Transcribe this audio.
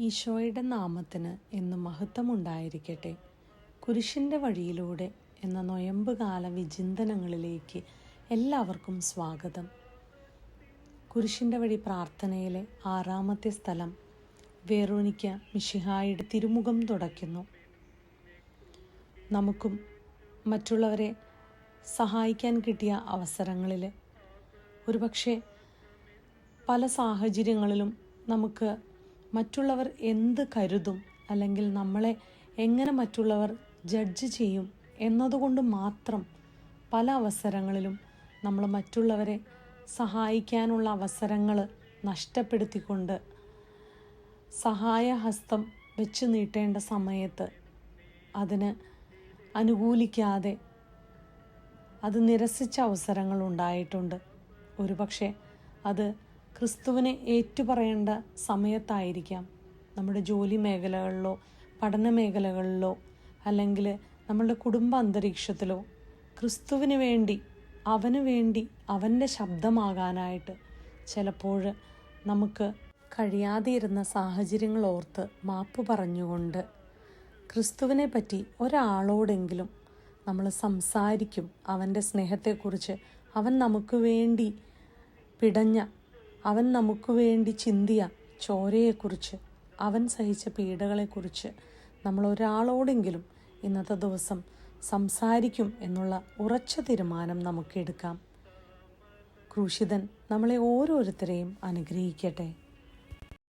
ഈശോയുടെ നാമത്തിന് എന്നും മഹത്വമുണ്ടായിരിക്കട്ടെ. കുരിശിൻ്റെ വഴിയിലൂടെ എന്ന നൊയമ്പുകാല വിചിന്തനങ്ങളിലേക്ക് എല്ലാവർക്കും സ്വാഗതം. കുരിശിൻ്റെ വഴി പ്രാർത്ഥനയിലെ 6-ാമത്തെ സ്ഥലം വെറോനിക്ക മിശിഹായുടെ തിരുമുഖം തുടയ്ക്കുന്നു. നമുക്കും മറ്റുള്ളവരെ സഹായിക്കാൻ കിട്ടിയ അവസരങ്ങളിൽ ഒരുപക്ഷെ പല സാഹചര്യങ്ങളിലും നമുക്ക് മറ്റുള്ളവർ എന്ത് കരുതും, അല്ലെങ്കിൽ നമ്മളെ എങ്ങനെ മറ്റുള്ളവർ ജഡ്ജ് ചെയ്യും എന്നതുകൊണ്ട് മാത്രം പല അവസരങ്ങളിലും നമ്മൾ മറ്റുള്ളവരെ സഹായിക്കാനുള്ള അവസരങ്ങൾ നഷ്ടപ്പെടുത്തിക്കൊണ്ട് സഹായഹസ്തം വെച്ച് നീട്ടേണ്ട സമയത്ത് അതിന് അനുകൂലിക്കാതെ അത് നിരസിച്ച അവസരങ്ങൾ ഉണ്ടായിട്ടുണ്ട്. ഒരുപക്ഷെ അത് ക്രിസ്തുവിനെ ഏറ്റുപറയേണ്ട സമയത്തായിരിക്കാം. നമ്മുടെ ജോലി മേഖലകളിലോ പഠന മേഖലകളിലോ അല്ലെങ്കിൽ നമ്മളുടെ കുടുംബ അന്തരീക്ഷത്തിലോ ക്രിസ്തുവിന് വേണ്ടി, അവന് വേണ്ടി, അവൻ്റെ ശബ്ദമാകാനായിട്ട് ചിലപ്പോൾ നമുക്ക് കഴിയാതെ ഇരുന്ന സാഹചര്യങ്ങൾ ഓർത്ത് മാപ്പ് പറഞ്ഞുകൊണ്ട് ക്രിസ്തുവിനെ പറ്റി ഒരാളോടെങ്കിലും നമ്മൾ സംസാരിക്കും. അവൻ്റെ സ്നേഹത്തെക്കുറിച്ച്, അവൻ നമുക്ക് വേണ്ടി പിടഞ്ഞ, അവൻ നമുക്ക് വേണ്ടി ചിന്തിയ ചോരയെക്കുറിച്ച്, അവൻ സഹിച്ച പീഡകളെക്കുറിച്ച് നമ്മൾ ഒരാളോടെങ്കിലും ഇന്നത്തെ ദിവസം സംസാരിക്കും എന്നുള്ള ഉറച്ച തീരുമാനം നമുക്കെടുക്കാം. ക്രൂശിതൻ നമ്മളെ ഓരോരുത്തരെയും അനുഗ്രഹിക്കട്ടെ.